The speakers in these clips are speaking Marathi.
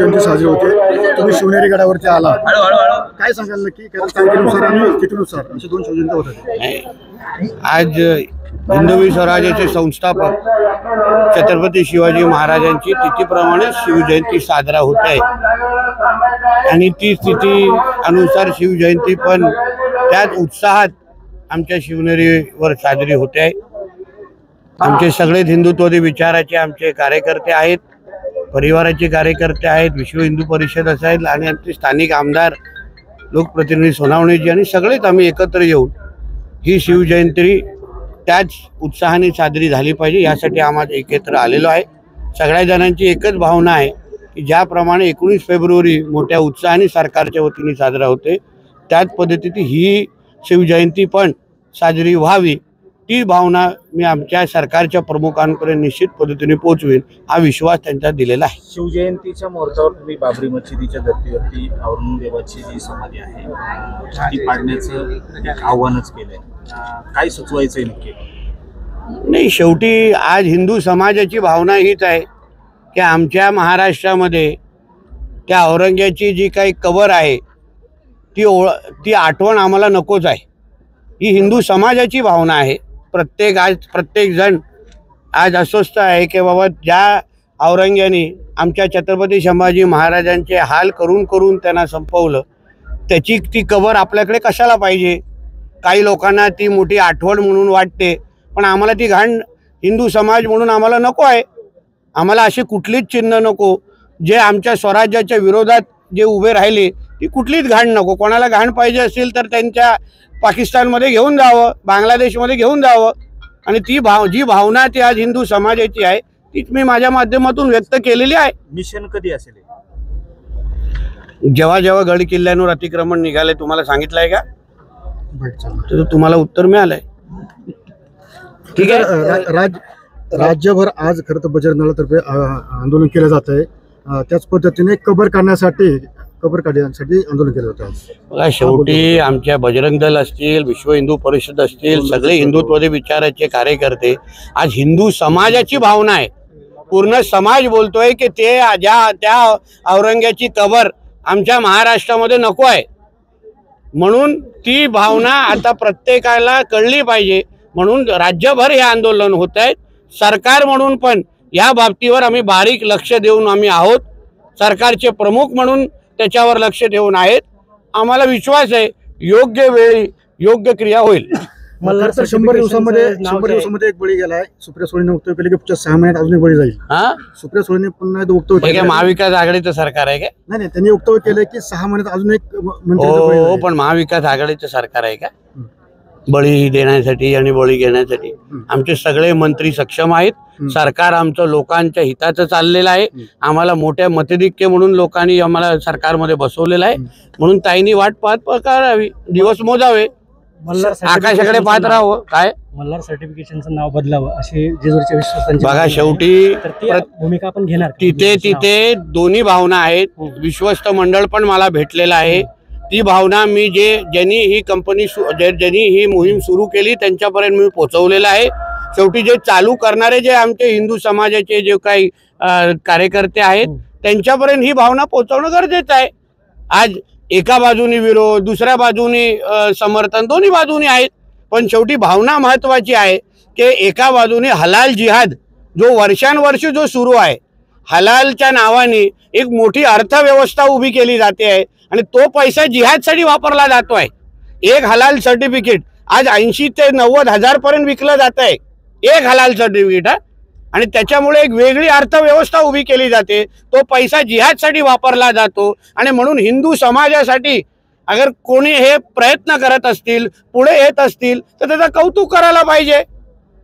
शिवजयंती साजरी होते, तुम्ही शिवनेरी गडावरती आला, काय सांगाल नक्की? तारखेनुसार आणि तिथीनुसार असे 2 शिवजयंती होतात. आज हिंदवी स्वराज्याचे संस्थापक छत्रपती शिवाजी महाराजांची तिथीप्रमाणे शिवजयंती साजरा होत आहे आणि ती तिथी अनुसार शिवजयंती पण त्याच उत्साहात आमच्या शिवनेरीवर साजरी होते आहे. आमचे सगळेच हिंदुत्ववादी विचाराचे आमचे कार्यकर्ते आहेत, परिवाराचे कार्यकर्ते आहेत, विश्व हिंदू परिषद असेल आणि आमचे स्थानिक आमदार, लोकप्रतिनिधी सोनावणेजी आणि सगळेच आम्ही एकत्र येऊन ही शिवजयंती त्याच उत्साहाने साजरी झाली पाहिजे यासाठी आम्हाला एकत्र आलेलो आहे. सगळ्या जणांची एकच भावना आहे की ज्याप्रमाणे 19 फेब्रुवारी मोठ्या उत्साहाने सरकारच्या वतीने साजरा होते त्याच पद्धतीने ही शिवजयंती पण साजरी व्हावी, ती भावना मी आमच्या सरकारच्या प्रमुखांकडे निश्चित पद्धतीने पोहोचवेन हा विश्वास त्यांचा दिलेला आहे. शिवजयंतीच्या मुहूर्तावर तुम्ही बाबरी मशिदीच्या धर्तीवरती औरंगजेबाची जी समाधी आहे ती पाडण्याचं आव्हानच केलंय, काय सुचवायचंय नक्की? नाही, शेवटी आज हिंदू समाजाची भावना हीच आहे की आमच्या महाराष्ट्रामध्ये त्या औरंगजेबाची जी काही कबर आहे ती आठवण आम्हाला नकोच आहे, ही हिंदू समाजाची भावना आहे. प्रत्येक जण आज अस्वस्थ आहे की बाबा ज्या औरंगजेबाने आमच्या छत्रपती संभाजी महाराजांचे हाल करून करून त्यांना संपवलं त्याची ती कबर आपल्याकडे कशाला पाहिजे. काही लोकांना ती मोठी आठवण म्हणून वाटते, पण आम्हाला ती घाण हिंदू समाज म्हणून आम्हाला नको आहे. आम्हाला अशी कुठलीच चिन्ह नको जे आमच्या स्वराज्याच्या विरोधात जे उभे राहिले, ती कुठलीच घाण नको. कोणाला घाण पाहिजे असेल तर त्यांच्या पाकिस्तानमध्ये घेऊन जावं, बांगलादेशमध्ये घेऊन जावं. आणि जी भावना ती आज हिंदू समाजाची आहे तीच मी माझ्या माध्यमातून व्यक्त केलेली आहे. मिशन कधी असेल? जेव्हा जेव्हा गड किल्ल्यांवर अतिक्रमण निघाले तुम्हाला सांगितलंय का? तर तुम्हाला उत्तर मिळालंय. ठीक आहे. राज्यभर आज खरं तर बजरंग दलातर्फे आंदोलन केलं जात आहे, त्याच पद्धतीने कबर काढण्यासाठी आंदोलन केलं जातं. बघा, शेवटी आमच्या बजरंग दल असतील, विश्व हिंदू परिषद असतील, सगळे हिंदुत्ववादी विचाराचे कार्यकर्ते, आज हिंदू समाजाची भावना आहे. पूर्ण समाज बोलतोय की त्या औरंगजेबाची कबर आमच्या महाराष्ट्रामध्ये नको आहे, म्हणून ती भावना आता प्रत्येकाला कळली पाहिजे. म्हणून राज्यभर हे आंदोलन होत आहे. सरकार म्हणून पण या बाबतीवर आम्ही बारीक लक्ष देऊन आम्ही आहोत. सरकारचे प्रमुख म्हणून त्याच्यावर लक्ष ठेवून आहेत. आम्हाला विश्वास आहे योग्य वेळी योग्य क्रिया होईल. मला तर 100 दिवसामध्ये एक बळी गेलाय. सुप्रिया सुळेने वक्तव्य केले की पुढच्या 6 महिन्यात अजून एक बळी जाईल. सुप्रिया सुळेने पुन्हा एकदा वक्तव्य केलं. महाविकास आघाडीचं सरकार आहे का? नाही, त्यांनी वक्तव्य केलं की 6 महिन्यात अजून एक हो, पण महाविकास आघाडीचं सरकार आहे का बळी देण्यासाठी आणि बळी घेण्यासाठी? आमचे सगळे मंत्री सक्षम आहेत. सरकार आमचं लोकांच्या हिताचं चाललेलं आहे. आम्हाला मोठ्या मतधिक्य म्हणून लोकांनी आम्हाला सरकारमध्ये बसवलेलं आहे. म्हणून ताईंनी वाट पाहत करावी, दिवस मोजावे, आकाशाकडे पाहत राहावं. काय मल्हार सर्टिफिकेशनचं नाव बदलावं असे जेजूरच्या विश्वासांची बघा, शेवटी भूमिका आपण घेणार. तिथे दोन्ही भावना आहेत. विश्वस्त मंडळ पण मला भेटलेलं आहे. ती भावना मी ज्यांनी ही कंपनी ज्यांनी ही मोहीम सुरू केली त्यांच्यापर्यंत मी पोहोचवलेलं आहे. शेवटी जे चालू करणारे जे आमचे हिंदू समाजाचे जे काही कार्यकर्ते आहेत त्यांच्यापर्यंत ही भावना पोहोचवणं गरजेचं आहे. आज एका बाजूनी विरोध, दुसऱ्या बाजूनी समर्थन, दोन्ही बाजूनी आहेत. पण शेवटी भावना महत्वाची आहे की एका बाजूने हलाल जिहाद जो वर्षानुवर्ष जो सुरू आहे, हलालच्या नावाने एक मोठी अर्थव्यवस्था उभी केली जाते आहे आणि तो पैसा जिहादसाठी वापरला जातो आहे. एक हलाल सर्टिफिकेट आज 80 ते 90 हजार पर्यंत विकलं जात आहे, एक हलाल सर्टिफिकेट. आणि त्याच्यामुळे एक वेगळी अर्थव्यवस्था उभी केली जाते. तो पैसा जिहादसाठी वापरला जातो. आणि म्हणून हिंदू समाजासाठी अगर कोणी हे प्रयत्न करत असतील, पुढे येत असतील तर त्याचं कौतुक करायला पाहिजे.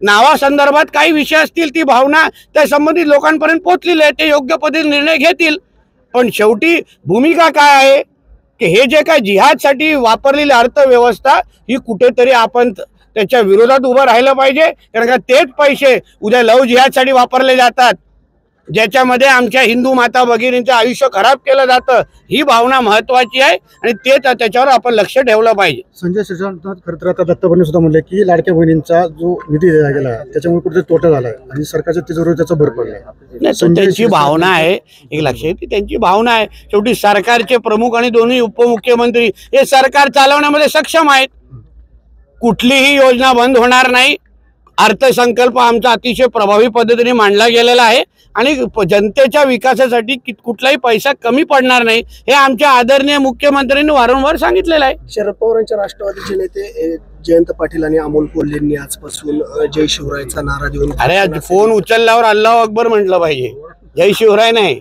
नावासंदर्भात काही विषय असतील ती भावना त्या संबंधित लोकांपर्यंत पोहोचलेली आहे, ते योग्य पद्धतीने निर्णय घेतील. पण शेवटी भूमिका काय आहे की हे जे काय जिहादसाठी वापरलेली अर्थव्यवस्था ही कुठेतरी आपण त्याच्या विरोधात उभं राहिलं पाहिजे. कारण का तेच पैसे उद्या लव जिहादसाठी वापरले जातात. ज्याच्यामध्ये आमच्या हिंदू माता भगिनींचं आयुष्य खराब केलं जातं, ही भावना महत्वाची आहे आणि त्याच्यावर आपण लक्ष ठेवलं पाहिजे. संजय शिरसाट खरं तर आता दत्ताभरणे सुद्धा म्हणले की लाडक्या बहिणींचा जो निधी दिला गेला त्याच्यामुळे कुठेतरी तोटा झालाय आणि सरकारच्या तिजोरीवर त्याचा भर पडलाय. नाही, तो त्यांची भावना आहे, एक लक्षात येते त्यांची भावना आहे. शेवटी सरकारचे प्रमुख आणि दोन्ही उपमुख्यमंत्री हे सरकार चालवण्यामध्ये सक्षम आहेत. कुठलीही योजना बंद होणार नाही. अर्थसंकल्प आमचा अतिशय प्रभावी पद्धतीने मांडला गेलेला आहे आणि जनतेच्या विकासासाठी कुठलाही पैसा कमी पडणार नाही हे आमच्या आदरणीय मुख्यमंत्र्यांनी वारंवार सांगितलेलं आहे. शरद पवारांच्या राष्ट्रवादीचे नेते जयंत पाटील आणि अमोल कोल्हेंनी आजपासून जय शिवरायचा नारा देऊन अरे आज फोन उचलल्यावर अल्लाह अकबर म्हटलं पाहिजे, जय शिवराय नाही.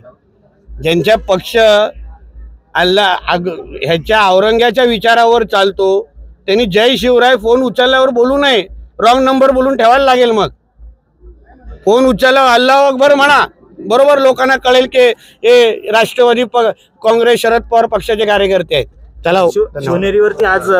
ज्यांच्या पक्ष ह्याच्या औरंग्याच्या विचारावर चालतो त्यांनी जय शिवराय फोन उचलल्यावर बोलू नये, रॉंग नंबर बोलून ठेवायला लागेल. मग फोन उचलल्यावर अल्लाह अकबर म्हणा, बरोबर लोकांना कळेल की हे राष्ट्रवादी काँग्रेस शरद पवार पक्षाचे कार्यकर्ते आहेत. चला शिवनेरीवरती आज